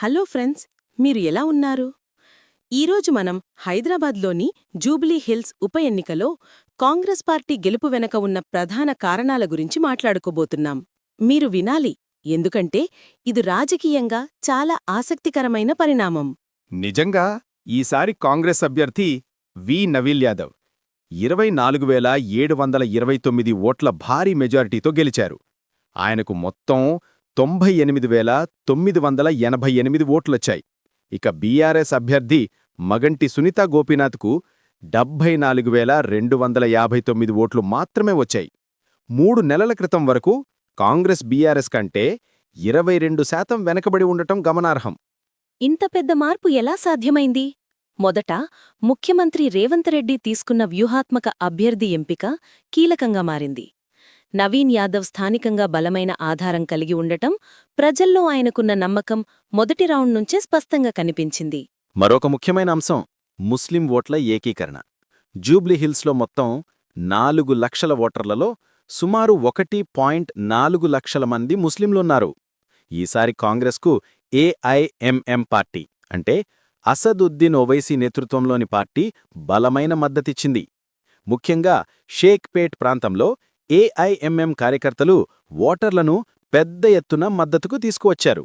Hello friends, మీరు ఎలా ఉన్నారు? ఈరోజు మనం హైదరాబాద్లోని జూబ్లీ హిల్స్ ఉప ఎన్నికలో కాంగ్రెస్ పార్టీ గెలుపు వెనక ఉన్న ప్రధాన కారణాల గురించి మాట్లాడుకోబోతున్నాం. మీరు వినాలి, ఎందుకంటే ఇది రాజకీయంగా చాలా ఆసక్తికరమైన పరిణామం. నిజంగా ఈసారి కాంగ్రెస్ అభ్యర్థి నవీల్ యాదవ్ 24,729 ఓట్ల భారీ మెజారిటీతో గెలిచారు. ఆయనకు మొత్తం 98,988 ఓట్లొచ్చాయి. ఇక బీఆర్ఎస్ అభ్యర్థి మగంటి సునీతా గోపీనాథ్కు 74,259 ఓట్లు మాత్రమే వచ్చాయి. 3 నెలల క్రితం వరకు కాంగ్రెస్ బీఆర్ఎస్ కంటే 22% వెనకబడి ఉండటం గమనార్హం. ఇంత పెద్ద మార్పు ఎలా సాధ్యమైంది? మొదట, ముఖ్యమంత్రి రేవంత్ రెడ్డి తీసుకున్న వ్యూహాత్మక అభ్యర్థి ఎంపిక కీలకంగా మారింది. నవీన్ యాదవ్ స్థానికంగా బలమైన ఆధారం కలిగి ఉండటం, ప్రజల్లో ఆయనకున్న నమ్మకం మొదటి రౌండ్ నుంచే స్పష్టంగా కనిపించింది. మరొక ముఖ్యమైన అంశం ముస్లిం ఓట్ల ఏకీకరణ. జూబ్లీహిల్స్లో మొత్తం 4 లక్షల ఓటర్లలో సుమారు 1.4 లక్షల మంది ముస్లింలున్నారు. ఈసారి కాంగ్రెస్కు ఏఐఎంఎం పార్టీ అంటే అసదుద్దీన్ ఓవైసీ నేతృత్వంలోని పార్టీ బలమైన మద్దతిచ్చింది. ముఖ్యంగా షేక్పేట్ ప్రాంతంలో ఏఐఎంఎం కార్యకర్తలు ఓటర్లను పెద్ద ఎత్తున మద్దతుకు తీసుకువచ్చారు.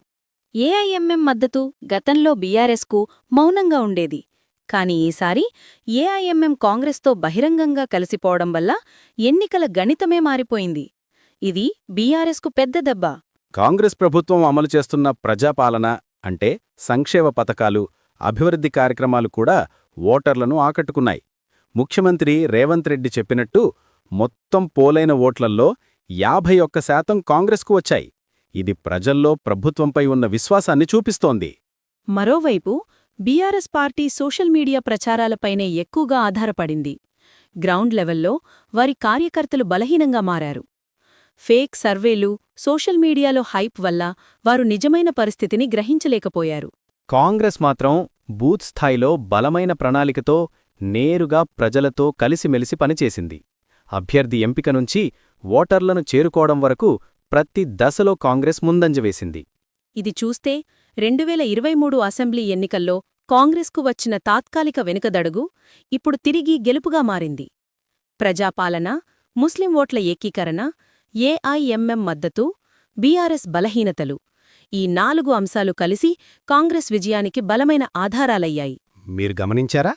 ఏఐఎంఎం మద్దతు గతంలో బీఆర్ఎస్కు మౌనంగా ఉండేది. కాని ఈసారి ఏఐఎంఎం కాంగ్రెస్తో బహిరంగంగా కలిసిపోవడం వల్ల ఎన్నికల గణితమే మారిపోయింది. ఇది బీఆర్ఎస్కు పెద్ద దెబ్బ. కాంగ్రెస్ ప్రభుత్వం అమలు చేస్తున్న ప్రజాపాలన అంటే సంక్షేమ పథకాలు, అభివృద్ధి కార్యక్రమాలు కూడా ఓటర్లను ఆకట్టుకున్నాయి. ముఖ్యమంత్రి రేవంత్ రెడ్డి చెప్పినట్టు మొత్తం పోలైన ఓట్లల్లో 51% కాంగ్రెస్కు వచ్చాయి. ఇది ప్రజల్లో ప్రభుత్వంపై ఉన్న విశ్వాసాన్ని చూపిస్తోంది. మరోవైపు బీఆర్ఎస్ పార్టీ సోషల్ మీడియా ప్రచారాలపైనే ఎక్కువగా ఆధారపడింది. గ్రౌండ్ లెవెల్లో వారి కార్యకర్తలు బలహీనంగా మారారు. ఫేక్ సర్వేలు, సోషల్ మీడియాలో హైప్ వల్ల వారు నిజమైన పరిస్థితిని గ్రహించలేకపోయారు. కాంగ్రెస్ మాత్రం బూత్ స్థాయిలో బలమైన ప్రణాళికతో నేరుగా ప్రజలతో కలిసిమెలిసి పనిచేసింది. అభ్యర్థి ఎంపిక నుంచి ఓటర్లను చేరుకోవడం వరకు ప్రతి దశలో కాంగ్రెస్ ముందంజ వేసింది. ఇది చూస్తే 2023 అసెంబ్లీ ఎన్నికల్లో కాంగ్రెస్కు వచ్చిన తాత్కాలిక వెనుకదడుగు ఇప్పుడు తిరిగి గెలుపుగా మారింది. ప్రజాపాలన, ముస్లిం ఓట్ల ఏకీకరణ, ఏఐఎంఎం మద్దతు, బీఆర్ఎస్ బలహీనతలు, ఈ 4 అంశాలు కలిసి కాంగ్రెస్ విజయానికి బలమైన ఆధారాలయ్యాయి. మీరు గమనించారా?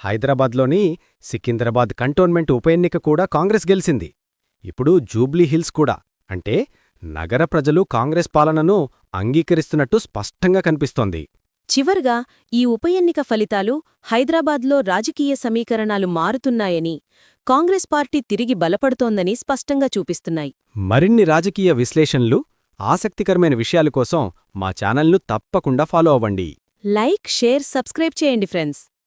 హైదరాబాద్లోని సికింద్రాబాద్ కంటోన్మెంట్ ఉప ఎన్నిక కూడా కాంగ్రెస్ గెలిచింది. ఇప్పుడు జూబ్లీహిల్స్ కూడా, అంటే నగర ప్రజలు కాంగ్రెస్ పాలనను అంగీకరిస్తున్నట్టు స్పష్టంగా కనిపిస్తోంది. చివర్గా ఈ ఉప ఎన్నిక ఫలితాలు హైదరాబాద్లో రాజకీయ సమీకరణాలు మారుతున్నాయని, కాంగ్రెస్ పార్టీ తిరిగి బలపడుతోందని స్పష్టంగా చూపిస్తున్నాయి. మరిన్ని రాజకీయ విశ్లేషణలు, ఆసక్తికరమైన విషయాల కోసం మా ఛానల్ను తప్పకుండా ఫాలో అవ్వండి. లైక్, షేర్, సబ్స్క్రైబ్ చేయండి ఫ్రెండ్స్.